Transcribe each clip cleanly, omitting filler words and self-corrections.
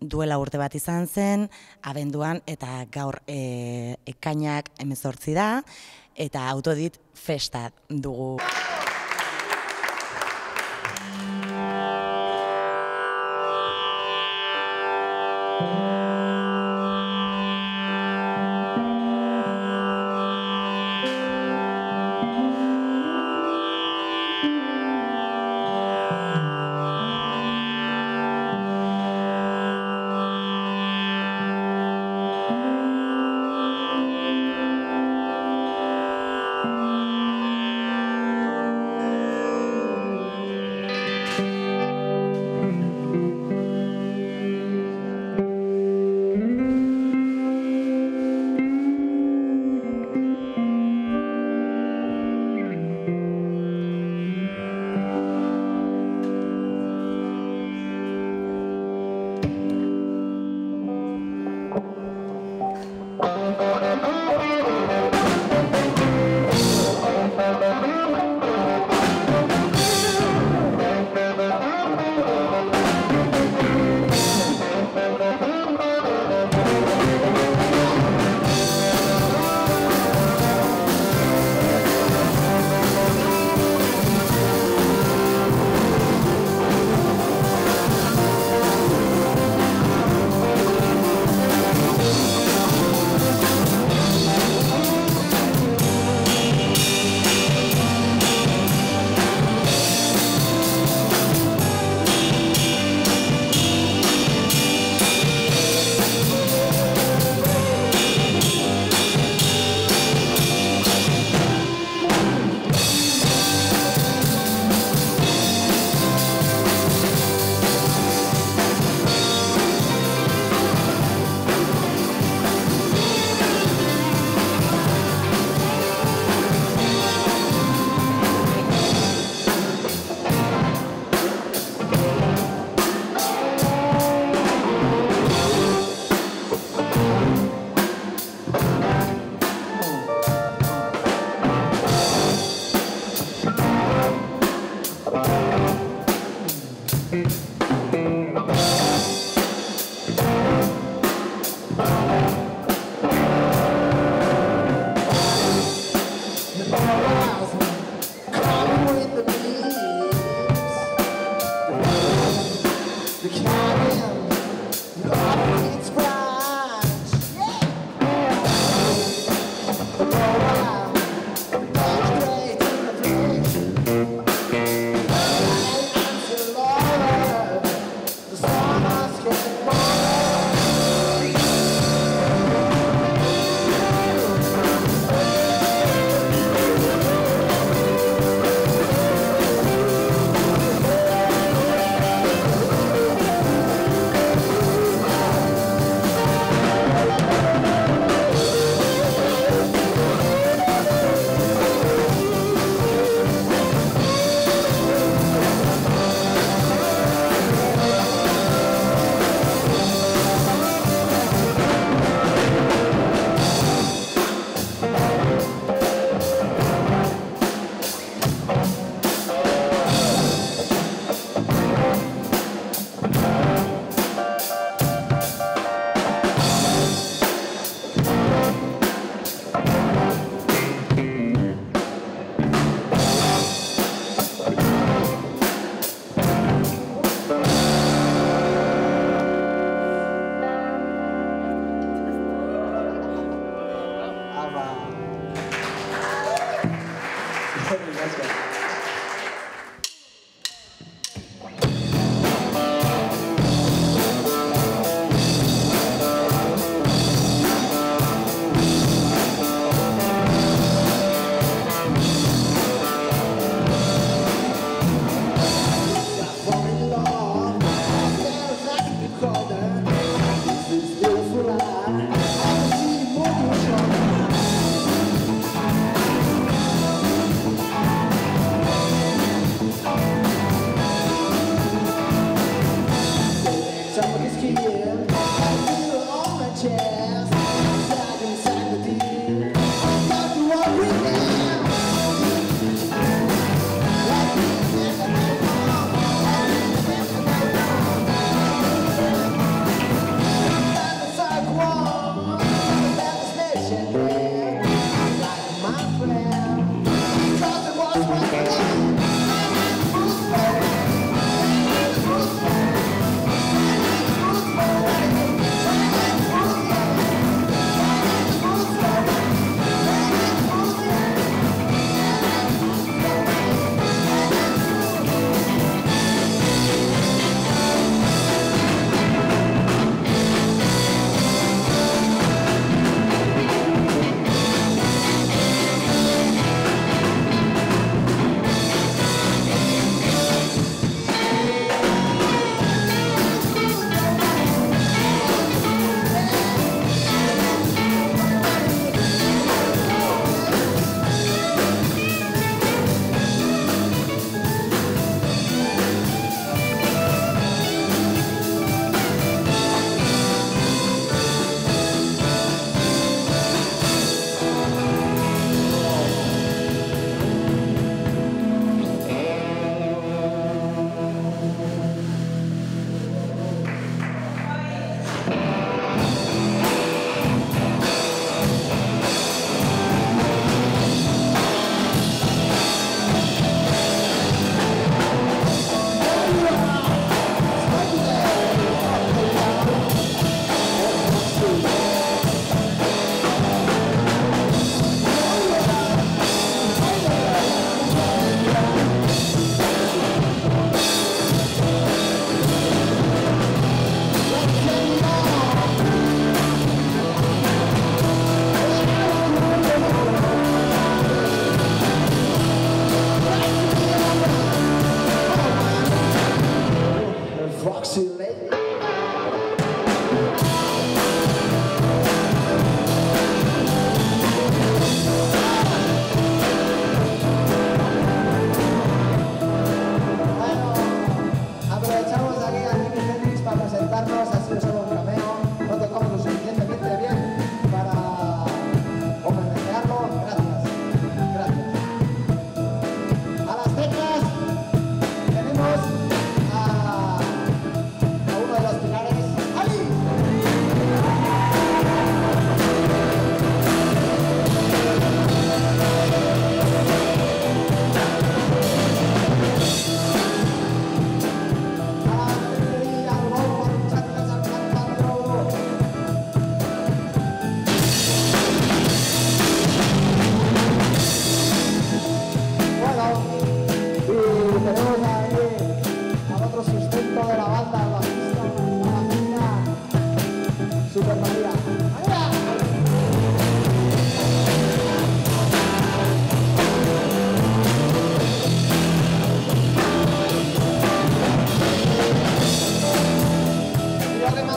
duela urte bat izan zen, abenduan, eta gaur ekainak 18 da, eta Autodit festa dugu.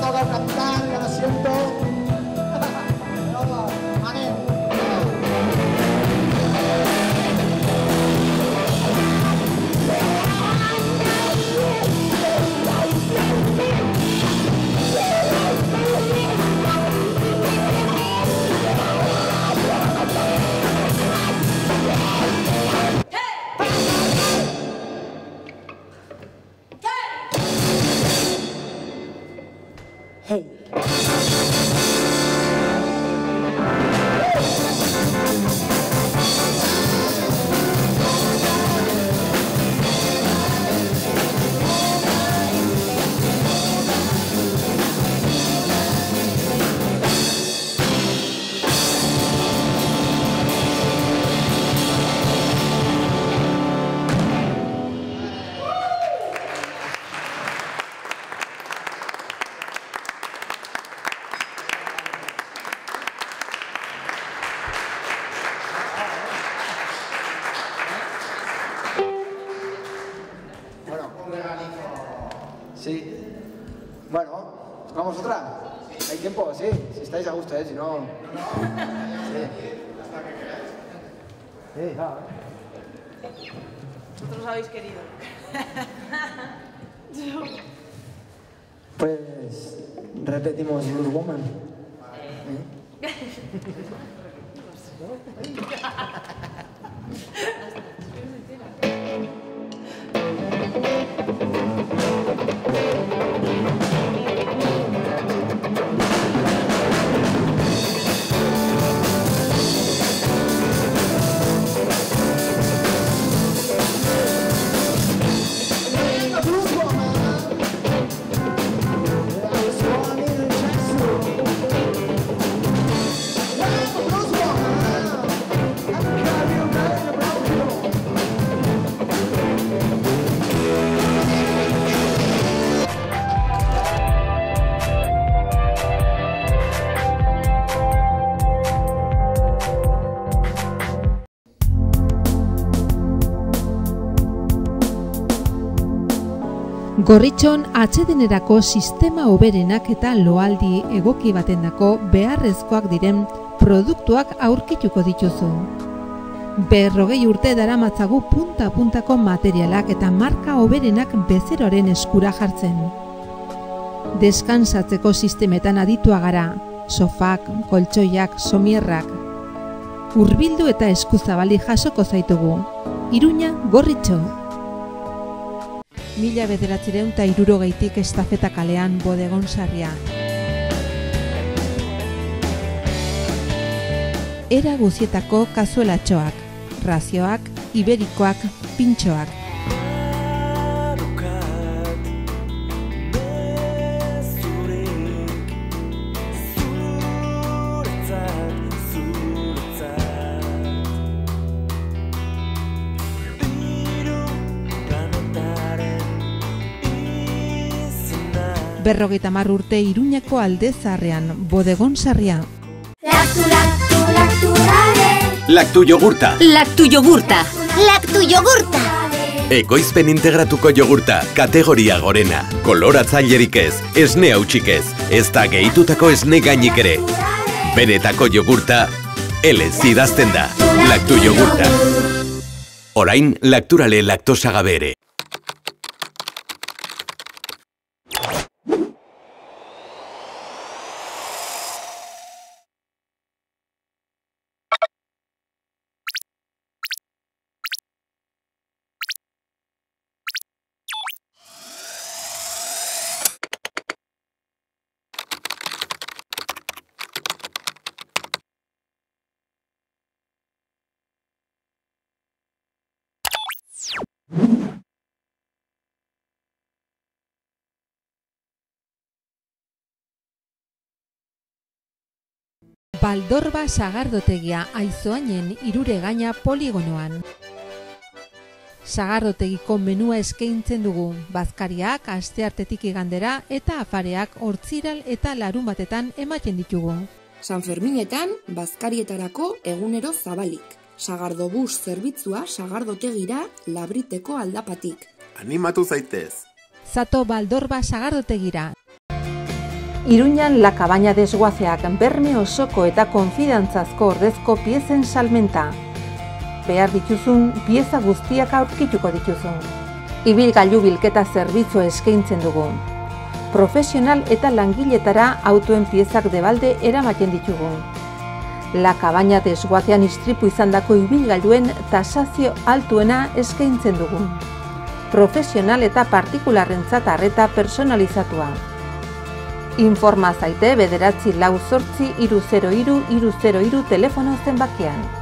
toca el capitán, ya lo siento. Hey. Sí. Bueno, ¿tocamos otra? ¿Hay tiempo? Sí. Si estáis a gusto, si no... Sí. Sí, claro. Vosotros habéis querido. Pues repetimos Blues Woman. Gorritxon atsedenerako sistema hoberenak eta loaldi egoki batendako beharrezkoak diren produktuak aurkituko dituzu. 40 urte daramatzagu punta-puntako materialak eta marka hoberenak bezeroaren eskura jartzen. Deskansatzeko sistemetan aditua gara, sofak, koltsoiak, somierrak. Hurbildu eta eskuzabali jasoko zaitugu. Iruña, Gorritxo. 1960 estafeta kalean Bodegon Sarria. Era guzietako kazuelatxoak, razioak, iberikoak, pintxoak. Berrogeita hamar urte Iruñako Alde Zaharrean, Bodegon Sarria. Lactu yogurta. Lactu yogurta. Lactu yogurta. Ekoizpen integratuko yogurta, kategoria gorena. Koloratzailerik ez, esne hautsik ez, ez da gehitutako esne gainik ere. Benetako yogurta, elez idazten da. Lactu yogurta. Orain, lakturale laktosa gabe ere. Baldorba sagardotegia Aizoainen Iruregaina poligonoan. Sagardotegiko menua eskaintzen dugu, bazkariak asteartetik igandera eta afareak hortziral eta larun batetan ematen ditugu. San Ferminetan bazkarietarako egunero zabalik. Sagardobus zerbitzua sagardotegira Labriteko aldapatik. Animatu zaitez. Zato Baldorba sagardotegira. Iruñan La Cabaña Desguazeak berme osoko eta konfidantzazko ordezko piezen salmenta. Behar dituzun pieza guztiak aurkituko dituzun. Ibilgailu bilketa zerbitzua eskaintzen dugu. Profesional eta langiletara autoen piezak debalde eramaten ditugu. La Cabaña Desguazean istripu izandako ibilgailuen tasazio altuena eskaintzen dugu. Profesional eta partikularrentzat arreta personalizatua. Informa zaite 948 303 303 telefono zenbakian.